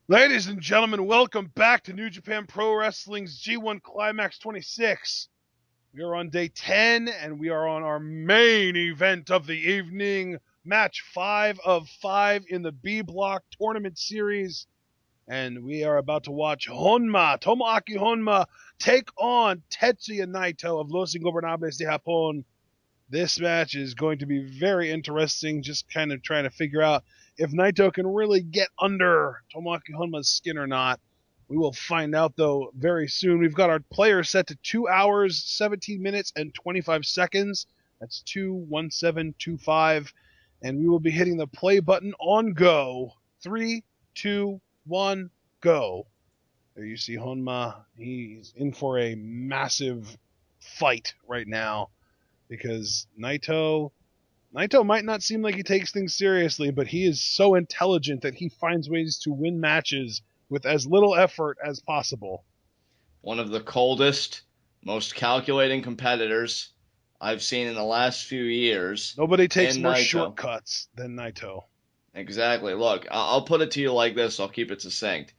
Ladies and gentlemen, welcome back to New Japan Pro Wrestling's G1 Climax 26. We are on day 10, and we are on our main event of the evening, match 5 of 5 in the B Block Tournament Series. And we are about to watch Tomoaki Honma, take on Tetsuya Naito of Los Ingobernables de Japón. This match is going to be very interesting, just kind of trying to figure out if Naito can really get under Tomoaki Honma's skin or not. We will find out, though, very soon. We've got our players set to 2 hours, 17 minutes, and 25 seconds. That's 2:17:25. And we will be hitting the play button on go. 3, 2, 1, go. There you see Honma. He's in for a massive fight right now because Naito might not seem like he takes things seriously, but he is so intelligent that he finds ways to win matches with as little effort as possible. One of the coldest, most calculating competitors I've seen in the last few years. Nobody takes in more Naito. shortcuts than Naito. Exactly. Look, I'll put it to you like this. I'll keep it succinct.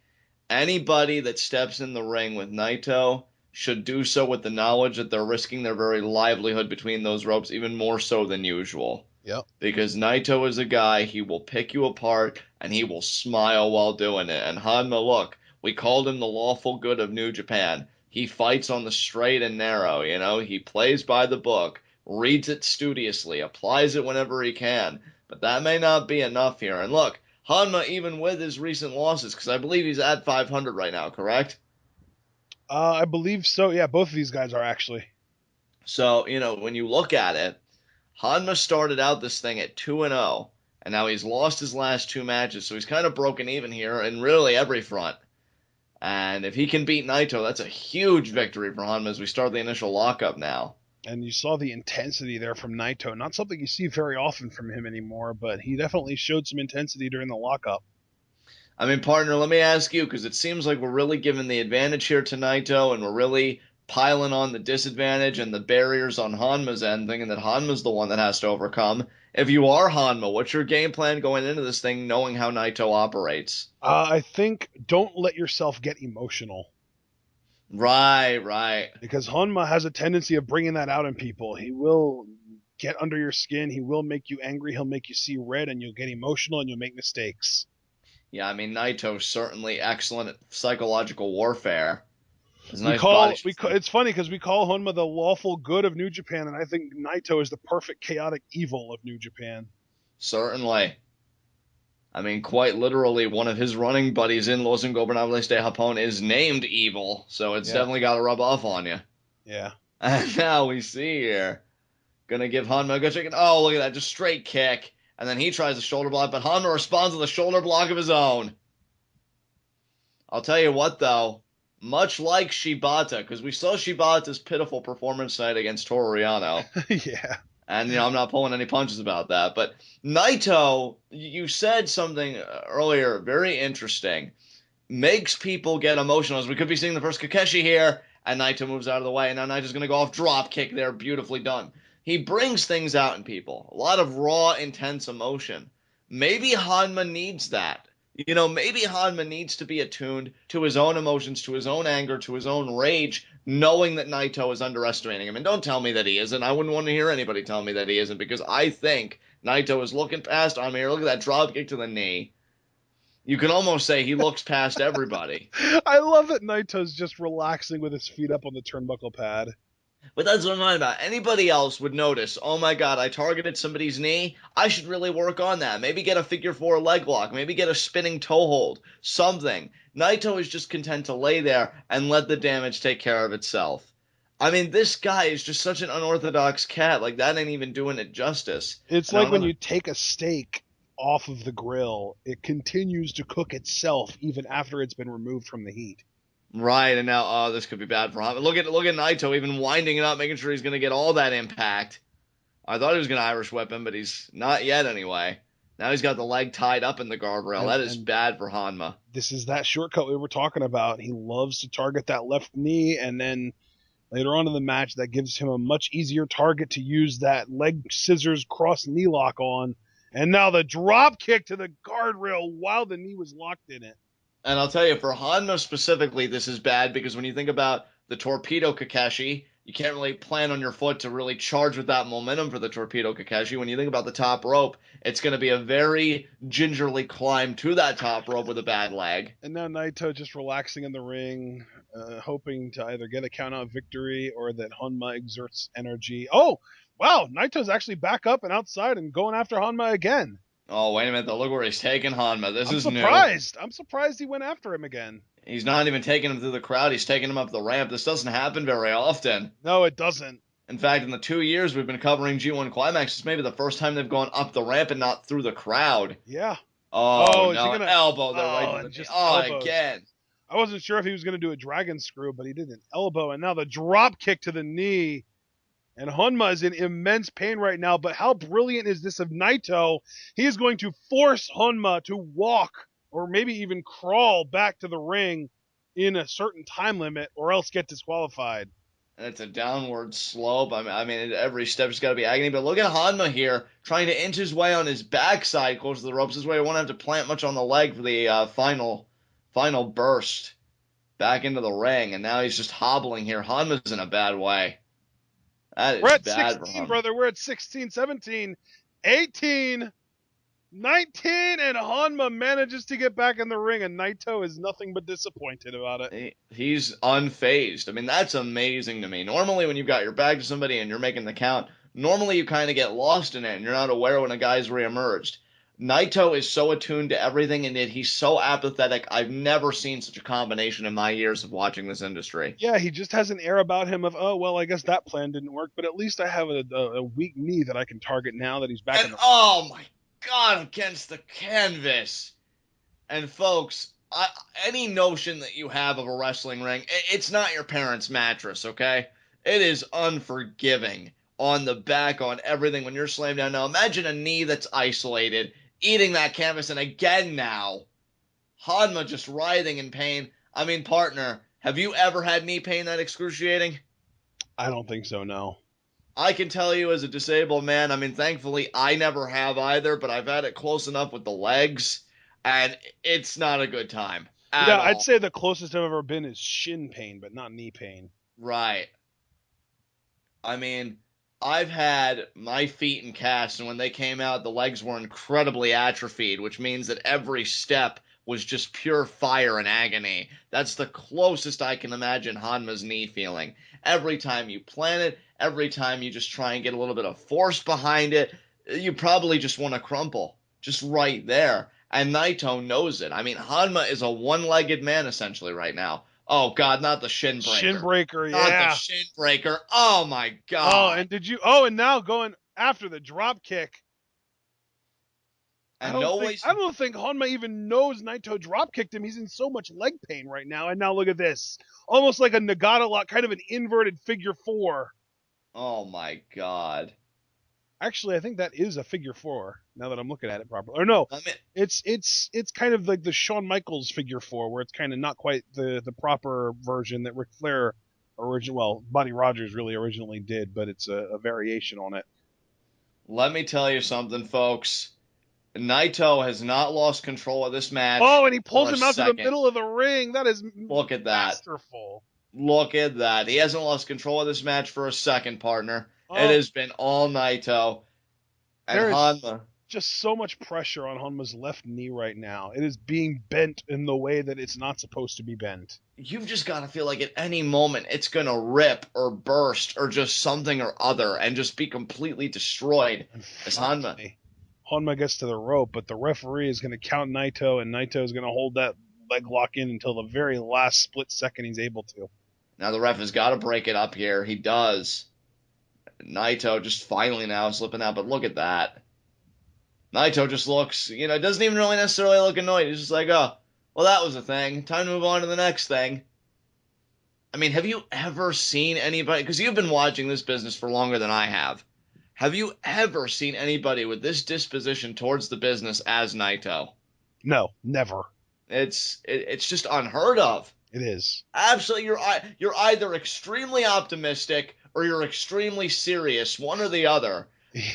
Anybody that steps in the ring with Naito should do so with the knowledge that they're risking their very livelihood between those ropes, even more so than usual. Yep. Because Naito is a guy, he will pick you apart, and he will smile while doing it. And Honma, look, we called him the lawful good of New Japan. He fights on the straight and narrow, he plays by the book, reads it studiously, applies it whenever he can. But that may not be enough here. And look, Honma, even with his recent losses, because I believe he's at 500 right now, correct? I believe so. Yeah, both of these guys are actually. So, when you look at it, Honma started out this thing at 2-0, and now he's lost his last two matches, so he's kind of broken even here in really every front. And if he can beat Naito, that's a huge victory for Honma as we start the initial lockup now. And you saw the intensity there from Naito. Not something you see very often from him anymore, but he definitely showed some intensity during the lockup. I mean, partner, let me ask you, because it seems like we're really giving the advantage here to Naito, and we're really piling on the disadvantage and the barriers on Honma's end, thinking that Honma's the one that has to overcome. If you are Honma, what's your game plan going into this thing, knowing how Naito operates? I think don't let yourself get emotional. Right. Because Honma has a tendency of bringing that out in people. He will get under your skin. He will make you angry. He'll make you see red, and you'll get emotional, and you'll make mistakes. Yeah, I mean, Naito's certainly excellent at psychological warfare. It's funny because we call Honma the lawful good of New Japan, and I think Naito is the perfect chaotic evil of New Japan. Certainly. I mean, quite literally, one of his running buddies in Los Ingobernables de Japón is named Evil, so it's definitely got to rub off on you. Yeah. And now we see here, gonna give Honma a good chicken. Oh, look at that, just straight kick. And then he tries a shoulder block, but Honma responds with a shoulder block of his own. I'll tell you what, though, much like Shibata, because we saw Shibata's pitiful performance tonight against Toru Yano. Yeah. And, I'm not pulling any punches about that. But Naito, you said something earlier very interesting. Makes people get emotional, as we could be seeing the first Kakeshi here, and Naito moves out of the way, and now Naito's going to go off drop kick there, beautifully done. He brings things out in people. A lot of raw, intense emotion. Maybe Honma needs that. Maybe Honma needs to be attuned to his own emotions, to his own anger, to his own rage, knowing that Naito is underestimating him. And don't tell me that he isn't. I wouldn't want to hear anybody tell me that he isn't, because I think Naito is looking past Honma here. Look at that drop kick to the knee. You can almost say he looks past everybody. I love that Naito's just relaxing with his feet up on the turnbuckle pad. But that's what I'm talking about. Anybody else would notice, oh my god, I targeted somebody's knee. I should really work on that. Maybe get a figure four leg lock. Maybe get a spinning toe hold. Something. Naito is just content to lay there and let the damage take care of itself. I mean, this guy is just such an unorthodox cat. Like, that ain't even doing it justice. It's like when you take a steak off of the grill, it continues to cook itself even after it's been removed from the heat. Right, and now, this could be bad for him. Look at Naito even winding it up, making sure he's going to get all that impact. I thought he was going to Irish whip him, but he's not yet anyway. Now he's got the leg tied up in the guardrail. That is bad for Honma. This is that shortcut we were talking about. He loves to target that left knee, and then later on in the match, that gives him a much easier target to use that leg scissors cross knee lock on. And now the drop kick to the guardrail while the knee was locked in it. And I'll tell you, for Honma specifically, this is bad because when you think about the torpedo Kakashi, you can't really plan on your foot to really charge with that momentum for the torpedo Kakashi. When you think about the top rope, it's going to be a very gingerly climb to that top rope with a bad leg. And now Naito just relaxing in the ring, hoping to either get a count-out victory or that Honma exerts energy. Oh, wow, Naito's actually back up and outside and going after Honma again. Oh, wait a minute, though. Look where he's taking Honma. This I'm is new. surprised. I'm surprised he went after him again. He's not even taking him through the crowd. He's taking him up the ramp. This doesn't happen very often. No, it doesn't. In fact, in the 2 years we've been covering G1 Climax, it's maybe the first time they've gone up the ramp and not through the crowd. Yeah. Oh, is he no, gonna... an elbow there right Oh, to the and just Oh, elbows. again. I wasn't sure if he was going to do a dragon screw, but he did an elbow, and now the drop kick to the knee. And Honma is in immense pain right now, but how brilliant is this of Naito? He is going to force Honma to walk or maybe even crawl back to the ring in a certain time limit or else get disqualified. And it's a downward slope. I mean every step's got to be agony. But look at Honma here, trying to inch his way on his backside close to the ropes. This way he won't have to plant much on the leg for the final burst back into the ring. And now he's just hobbling here. Honma's in a bad way. That We're is at bad 16, for him. brother. We're at 16, 17, 18, 19, and Honma manages to get back in the ring, and Naito is nothing but disappointed about it. He's unfazed. I mean, that's amazing to me. Normally, when you've got your back to somebody and you're making the count, normally you kind of get lost in it and you're not aware when a guy's reemerged. Naito is so attuned to everything, and yet he's so apathetic. I've never seen such a combination in my years of watching this industry. Yeah, he just has an air about him of, oh, well, I guess that plan didn't work, but at least I have a weak knee that I can target now that he's back in And the... oh my God, against the canvas. And folks, any notion that you have of a wrestling ring, it's not your parents' mattress, okay? It is unforgiving on the back, on everything when you're slammed down. Now imagine a knee that's isolated, eating that canvas, and again now, Honma just writhing in pain. I mean, partner, have you ever had knee pain that excruciating? I don't think so, no. I can tell you as a disabled man, I mean, thankfully I never have either, but I've had it close enough with the legs, and it's not a good time at Yeah, all. I'd say the closest I've ever been is shin pain, but not knee pain. Right. I mean, I've had my feet in casts, and when they came out, the legs were incredibly atrophied, which means that every step was just pure fire and agony. That's the closest I can imagine Hanma's knee feeling. Every time you plant it, every time you just try and get a little bit of force behind it, you probably just want to crumple. Just right there. And Naito knows it. I mean, Honma is a one-legged man essentially right now. Oh, God, not the shin breaker. Shin breaker, Not yeah. the shin breaker. Oh, my Oh, God. and did you... Oh, and now going after the drop kick. And I don't think Honma even knows Naito drop kicked him. He's in so much leg pain right now. And now look at this. Almost like a Nagata lock, kind of an inverted figure four. Oh, my God. Actually, I think that is a figure four, now that I'm looking at it properly. Or no, I mean, it's kind of like the Shawn Michaels figure four, where it's kind of not quite the proper version that Ric Flair Buddy Rogers really originally did, but it's a variation on it. let me tell you something, folks. Naito has not lost control of this match. Oh, and he pulls for a him out to the second. middle of the ring. That is Look at that. masterful. Look at that. He hasn't lost control of this match for a second, partner. Oh. It has been all Naito. And There is Honma. just so much pressure on Honma's left knee right now. It is being bent in the way that it's not supposed to be bent. You've just got to feel like at any moment it's going to rip or burst or just something or other and just be completely destroyed. As Honma. Honma gets to the rope, but the referee is going to count Naito, and Naito is going to hold that leg lock in until the very last split second he's able to. Now the ref has got to break it up here. He does. Naito just finally now slipping out, but look at that. Naito just looks, doesn't even really necessarily look annoyed. He's just like, oh, well, that was a thing. Time to move on to the next thing. I mean, have you ever seen anybody, because you've been watching this business for longer than I have. Have you ever seen anybody with this disposition towards the business as Naito? No, never. It's just unheard of. It is. Absolutely, you're either extremely optimistic or you're extremely serious, one or the other.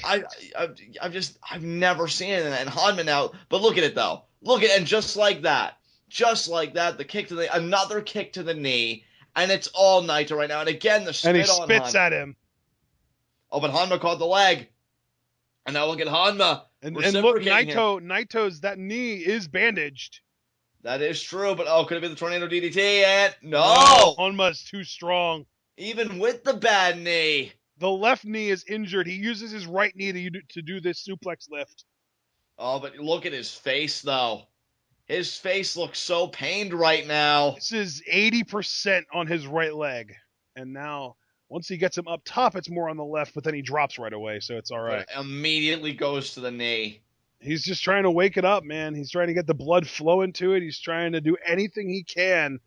I've never seen it, and Honma now. But look at it though. And just like that, just like that. The kick to the another kick to the knee, and it's all Naito right now. And again, the And he spit on spits Honma. at him. Oh, but Honma caught the leg, and now look at Honma And look, reciprocating here. Naito's that knee is bandaged. That is true, but oh, could it be the tornado DDT? And No, no, Honma's too strong. even with the bad knee. The left knee is injured. He uses his right knee to do this suplex lift. Oh, but look at his face, though. His face looks so pained right now. This is 80% on his right leg. And now, once he gets him up top, it's more on the left, but then he drops right away, so it's all right. But it immediately goes to the knee. He's just trying to wake it up, man. He's trying to get the blood flowing to it. He's trying to do anything he can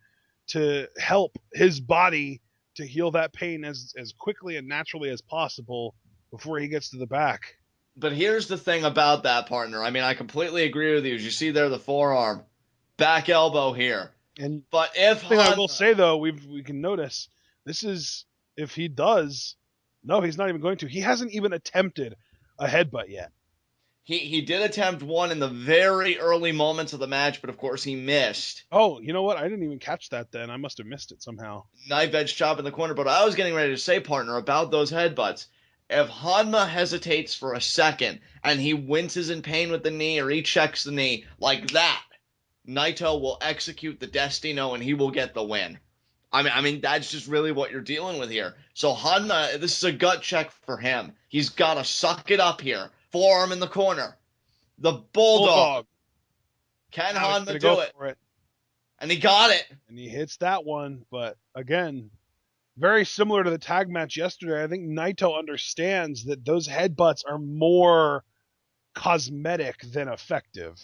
to help his body to heal that pain as quickly and naturally as possible before he gets to the back. But here's the thing about that, partner. I mean, I completely agree with you. As you see there, the forearm, back elbow here. And but if the thing I will say though, we can notice this is if he does. No, he's not even going to. He hasn't even attempted a headbutt yet. He did attempt one in the very early moments of the match, but of course he missed. Oh, you know what? I didn't even catch that then. I must have missed it somehow. Knife edge chop in the corner, but I was getting ready to say, partner, about those headbutts. If Honma hesitates for a second and he winces in pain with the knee or he checks the knee like that, Naito will execute the Destino and he will get the win. I mean, that's just really what you're dealing with here. So Honma, this is a gut check for him. He's got to suck it up here. Forearm in the corner. The Bulldog. Can Honma do it? And he got it. And he hits that one. But again, very similar to the tag match yesterday. I think Naito understands that those headbutts are more cosmetic than effective.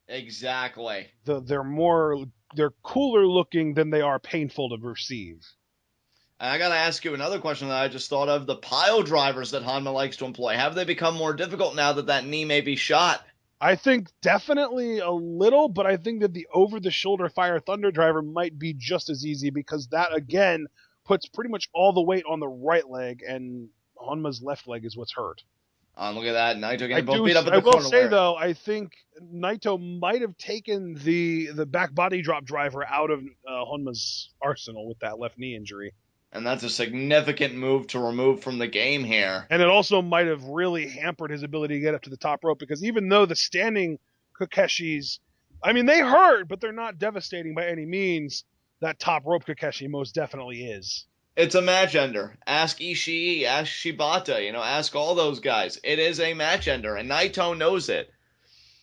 Exactly. They're cooler looking than they are painful to receive. And I got to ask you another question that I just thought of. The pile drivers that Honma likes to employ, have they become more difficult now that that knee may be shot? I think definitely a little, but I think that the over-the-shoulder Fire Thunder driver might be just as easy because that, again, puts pretty much all the weight on the right leg, and Honma's left leg is what's hurt. Look at that. Naito getting both beat up in the corner. I will say, though, I think Naito might have taken the back body drop driver out of Honma's arsenal with that left knee injury. And that's a significant move to remove from the game here. And it also might have really hampered his ability to get up to the top rope because even though the standing Kakeshis, I mean, they hurt, but they're not devastating by any means. That top rope Kakeshi most definitely is. It's a match ender. Ask Ishii, ask Shibata, ask all those guys. It is a match ender, and Naito knows it.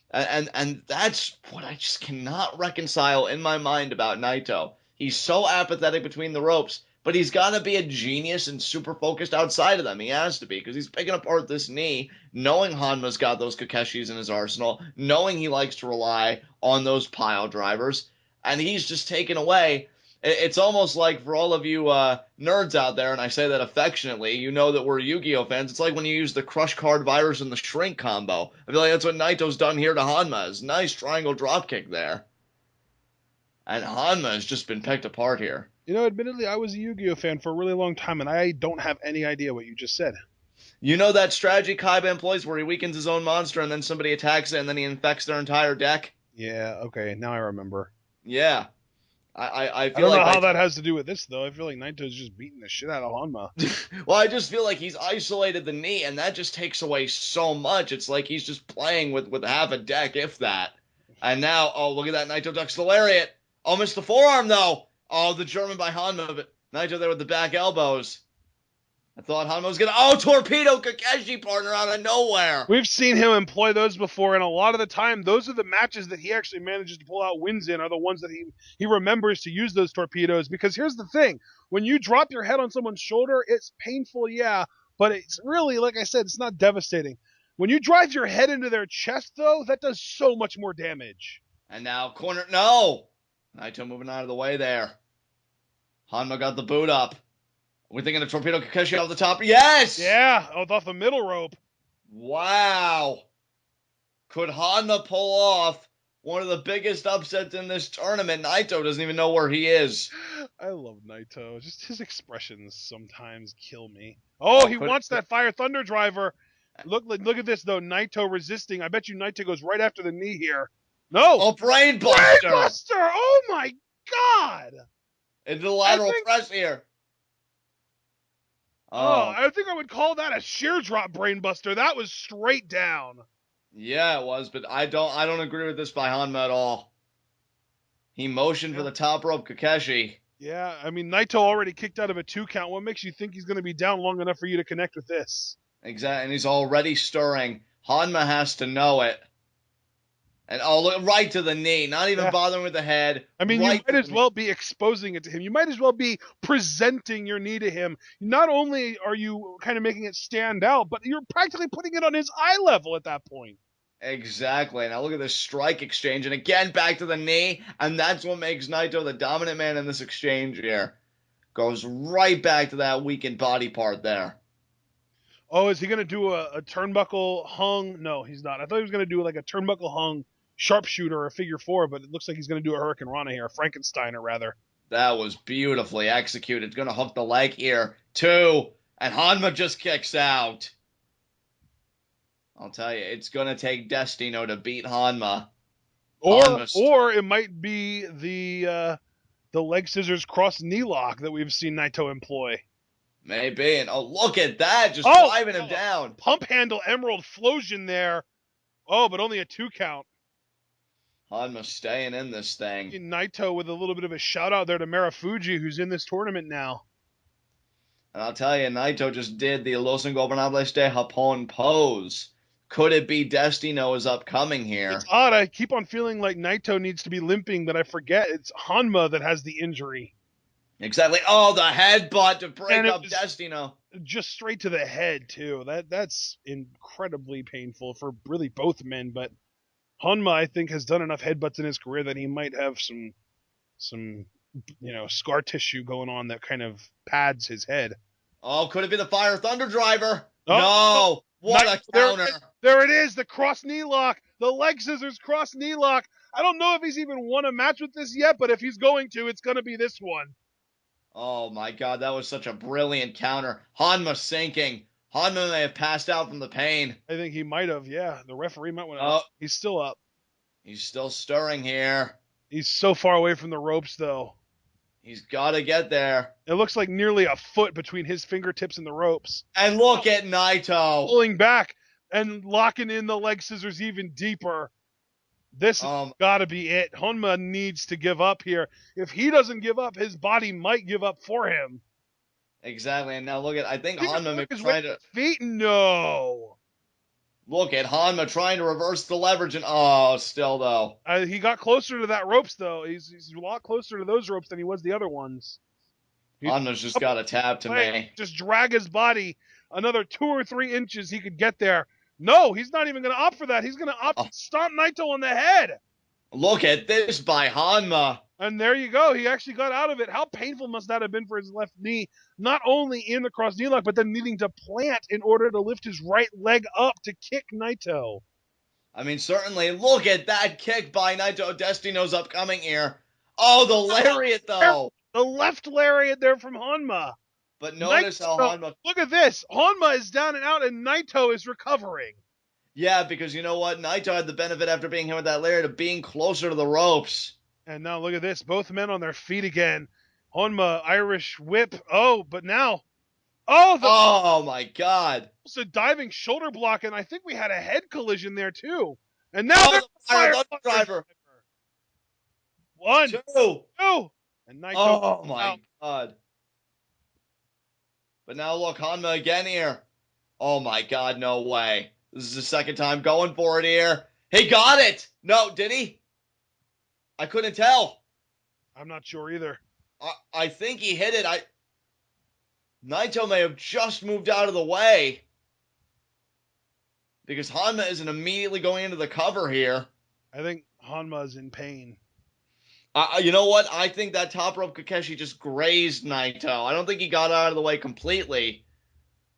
And that's what I just cannot reconcile in my mind about Naito. He's so apathetic between the ropes, but he's got to be a genius and super focused outside of them. He has to be, because he's picking apart this knee, knowing Honma's got those Kakeshis in his arsenal, knowing he likes to rely on those pile drivers, and he's just taken away. It's almost like, for all of you nerds out there, and I say that affectionately, you know that we're Yu-Gi-Oh fans, it's like when you use the Crush Card Virus and the Shrink combo. I feel like that's what Naito's done here to Honma. It's a nice triangle dropkick there. And Honma has just been picked apart here. Admittedly, I was a Yu-Gi-Oh fan for a really long time, and I don't have any idea what you just said. You know that strategy Kaiba employs where he weakens his own monster and then somebody attacks it and then he infects their entire deck? Yeah, okay, now I remember. Yeah. I don't know how that has to do with this, though. I feel like Naito's just beating the shit out of Honma. Well, I just feel like he's isolated the knee, and that just takes away so much. It's like he's just playing with half a deck, if that. And now, oh, look at that. Naito ducks the lariat. Oh, missed the forearm, though. Oh, the German by Honma, but Naito there with the back elbows. I thought Honma was going to... Oh, torpedo Kakeshi, partner, out of nowhere. We've seen him employ those before, and a lot of the time, those are the matches that he actually manages to pull out wins in, are the ones that he remembers to use those torpedoes. Because here's the thing. When you drop your head on someone's shoulder, it's painful, yeah, but it's really, like I said, it's not devastating. When you drive your head into their chest, though, that does so much more damage. And now corner... No! Naito moving out of the way there. Honma got the boot up. We're thinking of torpedo Kakeshi off the top. Yes! Yeah, off the middle rope. Wow. Could Honma pull off one of the biggest upsets in this tournament? Naito doesn't even know where he is. I love Naito. Just his expressions sometimes kill me. Oh, he wants that Fire Thunder driver. Look at this, though. Naito resisting. I bet you Naito goes right after the knee here. No. Oh, brain buster. Brainbuster! Oh my god! Into the lateral think- press here. Oh, Oh, I think I would call that a sheer drop brainbuster. That was straight down. yeah, it was, but I don't agree with this by Honma at all. He motioned for the top rope Kakeshi. Yeah, I mean, Naito already kicked out of a 2 count. What makes you think he's going to be down long enough for you to connect with this? Exactly, and he's already stirring. Honma has to know it. And oh, look, right to the knee. Not even bothering with the head. I mean, right you might as well be exposing it to him. You might as well be presenting your knee to him. Not only are you kind of making it stand out, but you're practically putting it on his eye level at that point. Exactly. Now look at this strike exchange. And again, back to the knee. And that's what makes Naito the dominant man in this exchange here. Goes right back to that weakened body part there. Oh, is he going to do a turnbuckle hung? No, he's not. I thought he was going to do like a turnbuckle hung sharpshooter or a figure 4, but it looks like he's going to do a Hurricane Rana here, a Frankensteiner rather. That was beautifully executed. Going to hook the leg here. 2. And Honma just kicks out. I'll tell you, it's going to take Destino to beat Honma. Or it might be the leg scissors cross knee lock that we've seen Naito employ. Maybe. And oh, look at that. Just driving him down. Pump handle Emerald Flosion there. Oh, but only a 2 count. Honma staying in this thing. Naito with a little bit of a shout out there to Marufuji, who's in this tournament now. And I'll tell you, Naito just did the Los Ingobernables de Japón pose. Could it be Destino is upcoming here? It's odd. I keep on feeling like Naito needs to be limping, but I forget it's Honma that has the injury. Exactly. Oh, the headbutt to break up Destino. Just straight to the head, too. That's incredibly painful for really both men, but Honma, I think, has done enough headbutts in his career that he might have some scar tissue going on that kind of pads his head. Oh, could it be the Fire Thunder Driver? Oh, no. What a counter. There it is, the cross knee lock, the leg scissors cross knee lock. I don't know if he's even won a match with this yet, but if he's going to, it's going to be this one. Oh, my God, that was such a brilliant counter. Honma sinking. Honma may have passed out from the pain. I think he might have, yeah. The referee might want to. Oh, he's still up. He's still stirring here. He's so far away from the ropes, though. He's got to get there. It looks like nearly a foot between his fingertips and the ropes. And look at Naito. Pulling back and locking in the leg scissors even deeper. This has got to be it. Honma needs to give up here. If he doesn't give up, his body might give up for him. Exactly. And now look at, I think Honma may be trying to. Feet? No. Look at Honma trying to reverse the leverage, and still though. He got closer to that ropes though. He's a lot closer to those ropes than he was the other ones. Honma's just got a tap to me. Just drag his body another 2 or 3 inches. He could get there. No, he's not even going to opt for that. He's going to opt to stomp Naito on the head. Look at this by Honma. And there you go. He actually got out of it. How painful must that have been for his left knee? Not only in the cross knee lock, but then needing to plant in order to lift his right leg up to kick Naito. I mean, certainly. Look at that kick by Naito. Destino's upcoming here. Oh, the lariat, though. The left lariat there from Honma. But notice how Honma... Look at this. Honma is down and out, and Naito is recovering. Yeah, because you know what? Naito had the benefit after being hit with that lariat of being closer to the ropes. And now look at this. Both men on their feet again. Honma, Irish whip. Oh, but now. Oh, my God. It's a diving shoulder block, and I think we had a head collision there, too. And now there's the Fire Thunder Driver. 1, 2. And Naito. Oh, my God. But now look, Honma again here. Oh, my God, no way. This is the second time going for it here. He got it. No, did he? I couldn't tell. I'm not sure either. I think he hit it. Naito may have just moved out of the way. Because Honma isn't immediately going into the cover here. I think Honma's in pain. You know what? I think that top rope Kakeshi just grazed Naito. I don't think he got out of the way completely.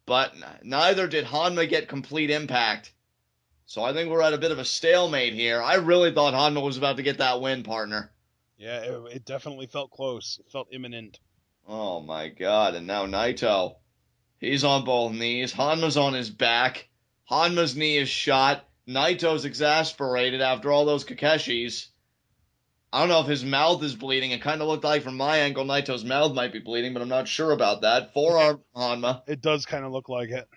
But neither did Honma get complete impact. So I think we're at a bit of a stalemate here. I really thought Honma was about to get that win, partner. Yeah, it definitely felt close. It felt imminent. Oh, my God. And now Naito. He's on both knees. Honma's on his back. Honma's knee is shot. Naito's exasperated after all those Kakeshis. I don't know if his mouth is bleeding. It kind of looked like from my angle Naito's mouth might be bleeding, but I'm not sure about that. Forearm Honma. It does kind of look like it.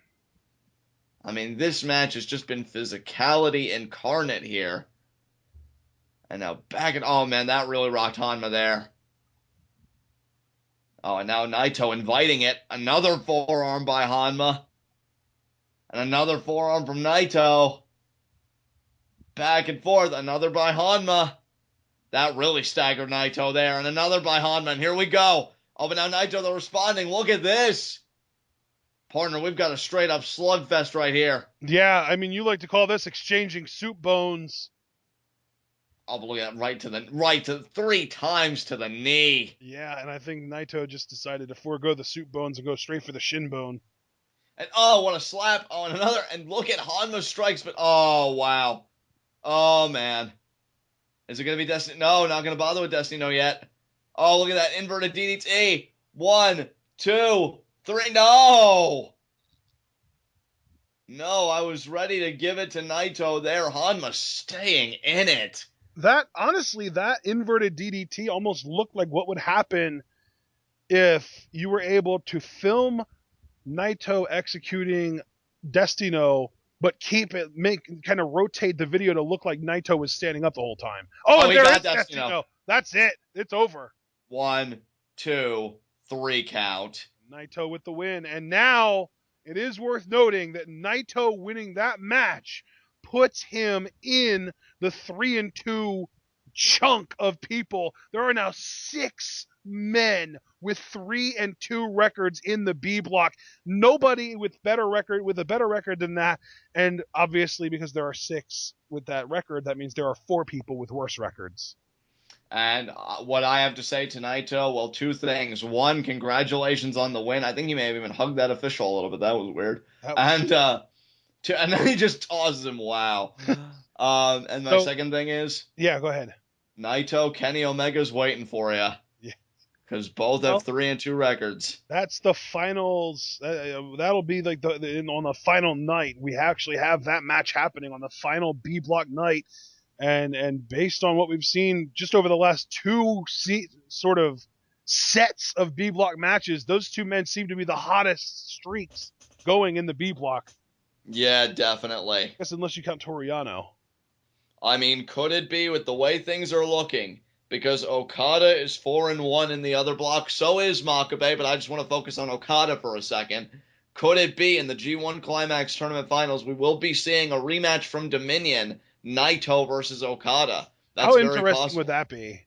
I mean, this match has just been physicality incarnate here. And now oh man, that really rocked Honma there. Oh, and now Naito inviting it. Another forearm by Honma. And another forearm from Naito. Back and forth. Another by Honma. That really staggered Naito there. And another by Honma. And here we go. Oh, but now Naito, they're responding. Look at this. Partner, we've got a straight up slugfest right here. Yeah, I mean, you like to call this exchanging soup bones. I'll look at right to 3 times to the knee. Yeah, and I think Naito just decided to forego the soup bones and go straight for the shin bone. And oh, what a slap. Oh, and another. And look at Honma's strikes. But oh, wow. Oh, man. Is it going to be Destiny? No, not going to bother with Destiny No yet. Oh, look at that inverted DDT. 1, 2, 3. No. No, I was ready to give it to Naito there. Honma staying in it. That, honestly, that inverted DDT almost looked like what would happen if you were able to film Naito executing Destino, but kind of rotate the video to look like Naito was standing up the whole time. Oh, and there is Destino. That's it. It's over. 1, 2, 3 count. Naito with the win. And now it is worth noting that Naito winning that match puts him in the 3-2 chunk of people. There are now 6 men with 3-2 records in the B block. Nobody with a better record than that. And obviously, because there are 6 with that record, that means there are 4 people with worse records. And what I have to say to Naito, well, 2 things. 1, congratulations on the win. I think he may have even hugged that official a little bit. That was weird. And then he just tosses him. Wow. And my second thing is... Yeah, go ahead. Naito, Kenny Omega's waiting for you. Yeah. Because both have 3-2 records. That's the finals. That'll be like on the final night. We actually have that match happening on the final B block night. And based on what we've seen just over the last 2 sort of sets of B block matches, those 2 men seem to be the hottest streaks going in the B block. Yeah, definitely. I guess unless you count Toru Yano. I mean, could it be with the way things are looking? Because Okada is 4-1 in the other block, so is Makabe, but I just want to focus on Okada for a second. Could it be in the G1 Climax Tournament Finals, we will be seeing a rematch from Dominion, Naito versus Okada? That's how interesting would that be?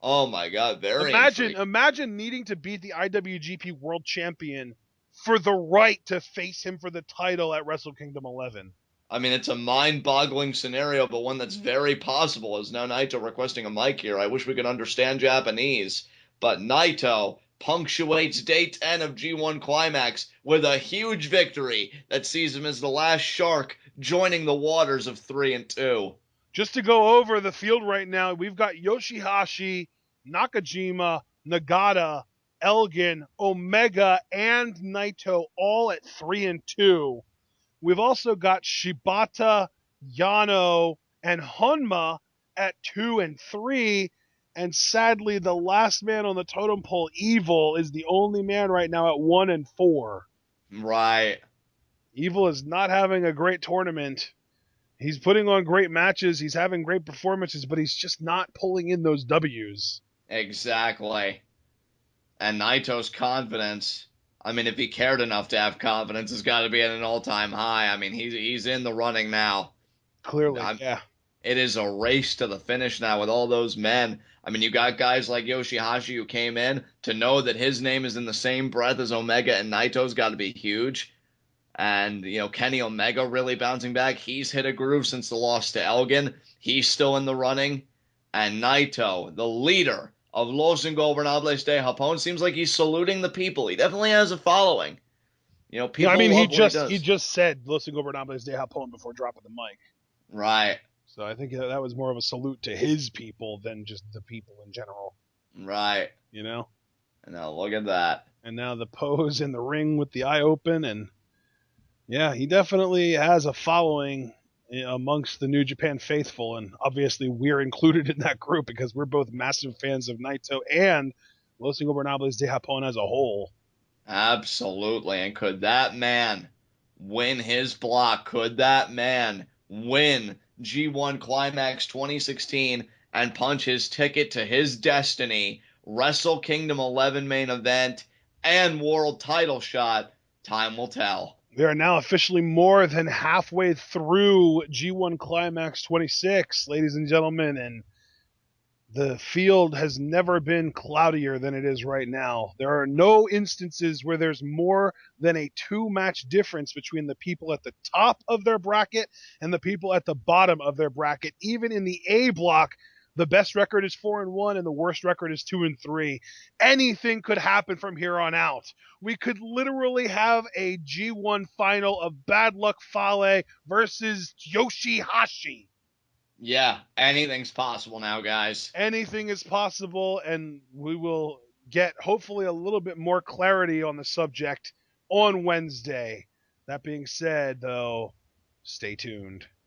Oh my God, very Imagine needing to beat the IWGP World Champion for the right to face him for the title at Wrestle Kingdom 11. I mean, it's a mind-boggling scenario, but one that's very possible. Is now Naito requesting a mic here. I wish we could understand Japanese. But Naito punctuates day 10 of G1 Climax with a huge victory that sees him as the last shark joining the waters of 3-2. Just to go over the field right now, we've got Yoshihashi, Nakajima, Nagata, Elgin, Omega, and Naito all at 3-2. We've also got Shibata, Yano, and Honma at 2-3. And sadly, the last man on the totem pole, Evil, is the only man right now at 1-4. Right. Evil is not having a great tournament. He's putting on great matches. He's having great performances, but he's just not pulling in those W's. Exactly. And Naito's confidence, I mean, if he cared enough to have confidence, has got to be at an all-time high. I mean, he's in the running now. Clearly, yeah. It is a race to the finish now with all those men. I mean, you got guys like Yoshihashi who came in. To know that his name is in the same breath as Omega and Naito's got to be huge. And, you know, Kenny Omega really bouncing back. He's hit a groove since the loss to Elgin. He's still in the running. And Naito, the leader of Los Ingobernables de Japón, seems like he's saluting the people. He definitely has a following. You know, people. Yeah, I mean, he just said Los Ingobernables de Japón before dropping the mic. Right. So I think that was more of a salute to his people than just the people in general. Right. You know? And now look at that. And now the pose in the ring with the eye open. And yeah, he definitely has a following. amongst the New Japan faithful, and obviously we're included in that group because we're both massive fans of Naito and Los Ingobernables de Japón as a whole. Absolutely. And could that man win his block? Could that man win G1 Climax 2016 and punch his ticket to his destiny? Wrestle Kingdom 11 main event and world title shot. Time will tell. We are now officially more than halfway through G1 Climax 26, ladies and gentlemen, and the field has never been cloudier than it is right now. There are no instances where there's more than a 2-match difference between the people at the top of their bracket and the people at the bottom of their bracket. Even in the A block, the best record is 4-1 and the worst record is 2-3. Anything could happen from here on out. We could literally have a G1 final of Bad Luck Fale versus Yoshihashi. Yeah, anything's possible now, guys. Anything is possible, and we will get hopefully a little bit more clarity on the subject on Wednesday. That being said, though, stay tuned.